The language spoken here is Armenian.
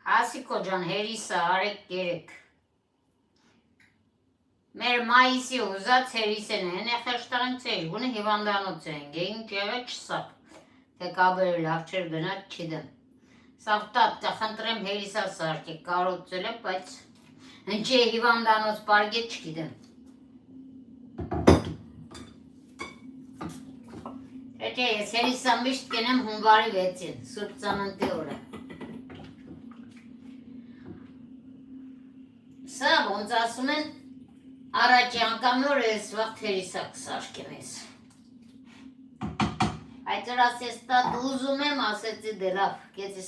Հասիկո ջան, հերիսա, արեք կերեք։ Մեր մայիսի ուզած հերիսեն են, խեշտաղին ծեջ, բունը հիվանդանոց են, գեին կեղը չսապ, թե կաբերը լավ չեր գնատ չիդեմ։ Սավտատ, կխնդրեմ հերիսա սարքեք, կարոցել եմ, բայց ընչի է հիվանդանոց պարգետ չգիտեմ։ Էջե, ես հերիսա միշտ կենեմ հունվարի 6-ին, Սուրբ Ծննդի օրը։ Սա ոնց ասում են առաջի անգամի օրը ես վաղ հերիսա կսարքեմ ես։ Այդ որ ասես տատ ուզում եմ ասեցի դե լավ, կեցի